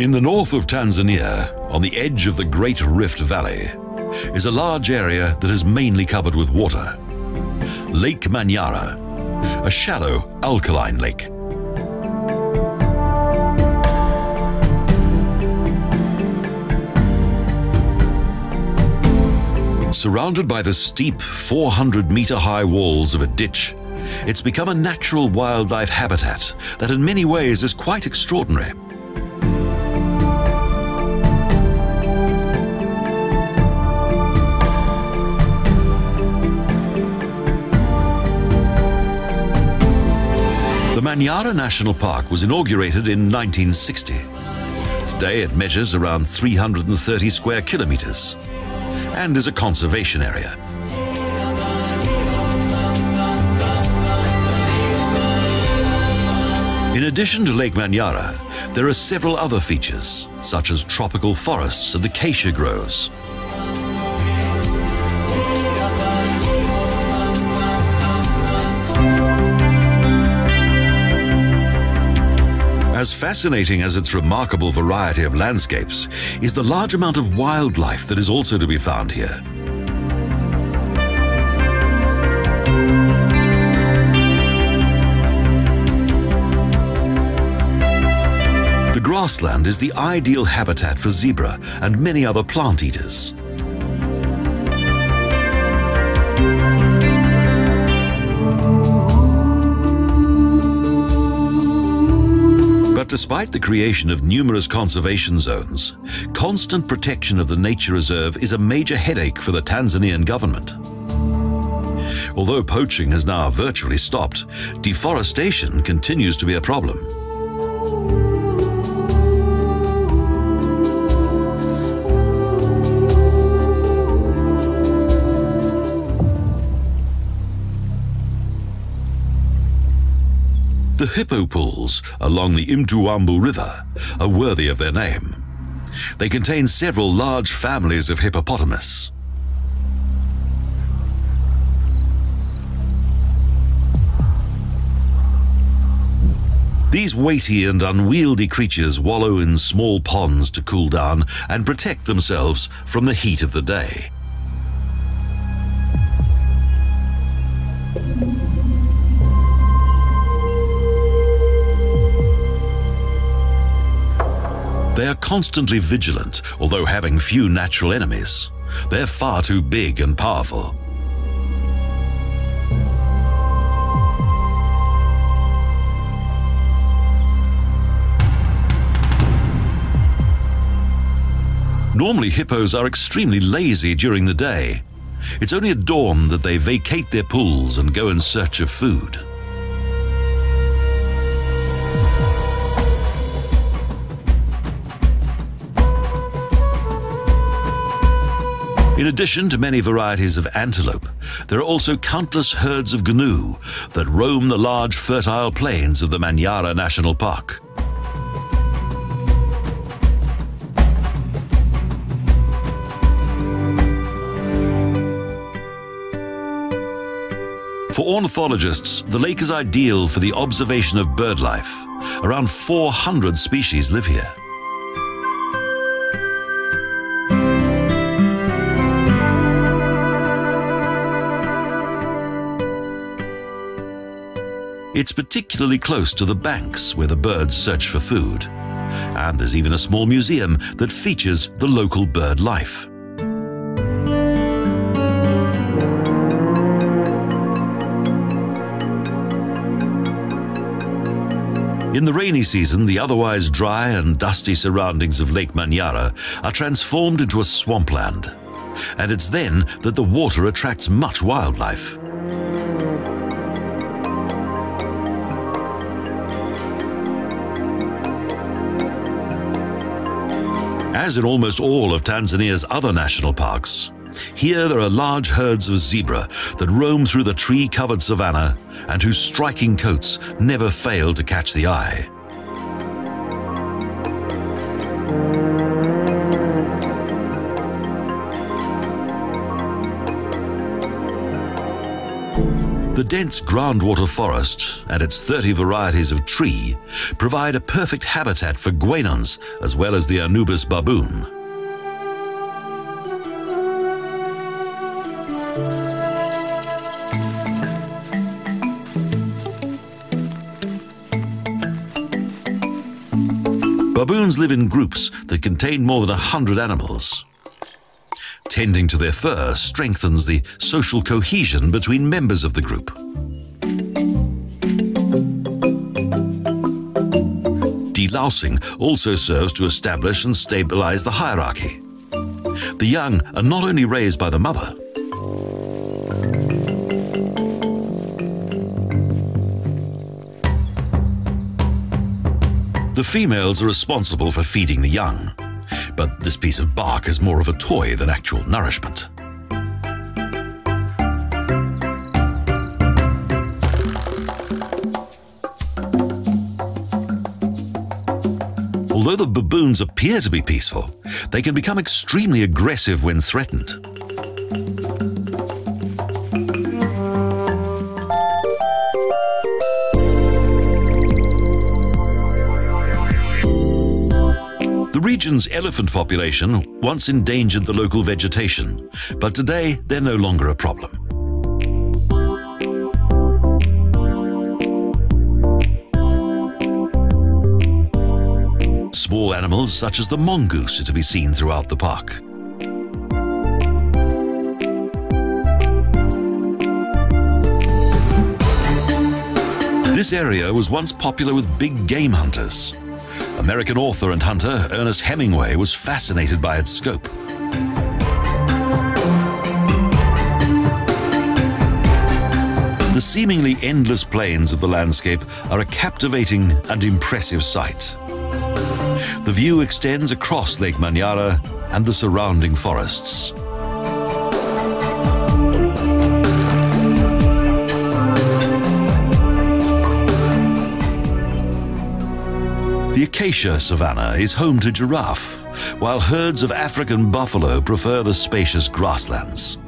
In the north of Tanzania, on the edge of the Great Rift Valley, is a large area that is mainly covered with water. Lake Manyara, a shallow alkaline lake. Surrounded by the steep 400-meter-high walls of a ditch, it's become a natural wildlife habitat that in many ways is quite extraordinary. The Manyara National Park was inaugurated in 1960. Today it measures around 330 square kilometres and is a conservation area. In addition to Lake Manyara, there are several other features, such as tropical forests and acacia groves. As fascinating as its remarkable variety of landscapes is the large amount of wildlife that is also to be found here. The grassland is the ideal habitat for zebra and many other plant eaters. But despite the creation of numerous conservation zones, constant protection of the nature reserve is a major headache for the Tanzanian government. Although poaching has now virtually stopped, deforestation continues to be a problem. The hippo pools along the Mtuambu River are worthy of their name. They contain several large families of hippopotamus. These weighty and unwieldy creatures wallow in small ponds to cool down and protect themselves from the heat of the day. They are constantly vigilant, although having few natural enemies. They're far too big and powerful. Normally, hippos are extremely lazy during the day. It's only at dawn that they vacate their pools and go in search of food. In addition to many varieties of antelope, there are also countless herds of gnu that roam the large fertile plains of the Manyara National Park. For ornithologists, the lake is ideal for the observation of bird life. Around 400 species live here. It's particularly close to the banks where the birds search for food. And there's even a small museum that features the local bird life. In the rainy season, the otherwise dry and dusty surroundings of Lake Manyara are transformed into a swampland. And it's then that the water attracts much wildlife. As in almost all of Tanzania's other national parks, here there are large herds of zebra that roam through the tree-covered savanna and whose striking coats never fail to catch the eye. The dense groundwater forest and its 30 varieties of tree provide a perfect habitat for guenons as well as the Anubis baboon. Baboons live in groups that contain more than 100 animals. Tending to their fur strengthens the social cohesion between members of the group. Delousing also serves to establish and stabilize the hierarchy. The young are not only raised by the mother, the females are responsible for feeding the young, but this piece of bark is more of a toy than actual nourishment. Although the baboons appear to be peaceful, they can become extremely aggressive when threatened. The region's elephant population once endangered the local vegetation, but today they're no longer a problem. Small animals such as the mongoose are to be seen throughout the park. This area was once popular with big game hunters. American author and hunter Ernest Hemingway was fascinated by its scope. The seemingly endless plains of the landscape are a captivating and impressive sight. The view extends across Lake Manyara and the surrounding forests. The acacia savanna is home to giraffe, while herds of African buffalo prefer the spacious grasslands.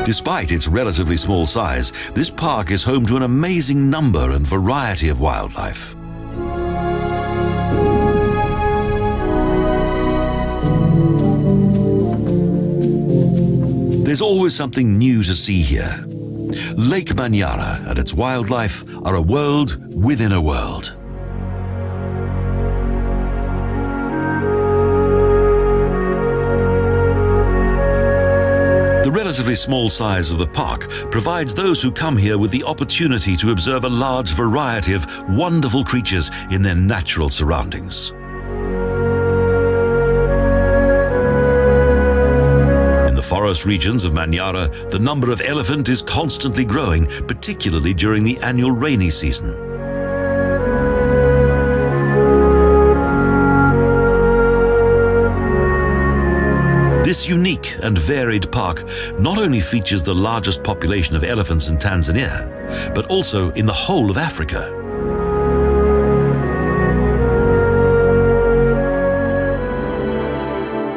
Despite its relatively small size, this park is home to an amazing number and variety of wildlife. There's always something new to see here. Lake Manyara and its wildlife are a world within a world. The relatively small size of the park provides those who come here with the opportunity to observe a large variety of wonderful creatures in their natural surroundings. In the forest regions of Manyara, the number of elephant is constantly growing, particularly during the annual rainy season. This unique and varied park not only features the largest population of elephants in Tanzania, but also in the whole of Africa.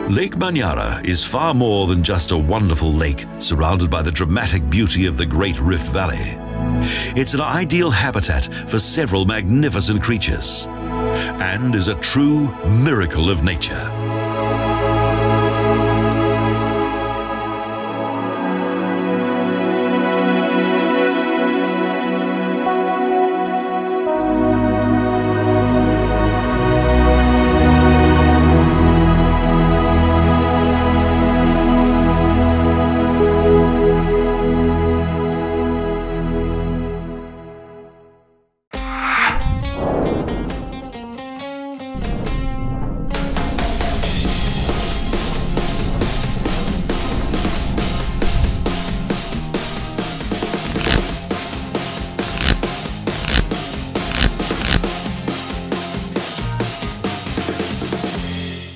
Lake Manyara is far more than just a wonderful lake surrounded by the dramatic beauty of the Great Rift Valley. It's an ideal habitat for several magnificent creatures and is a true miracle of nature.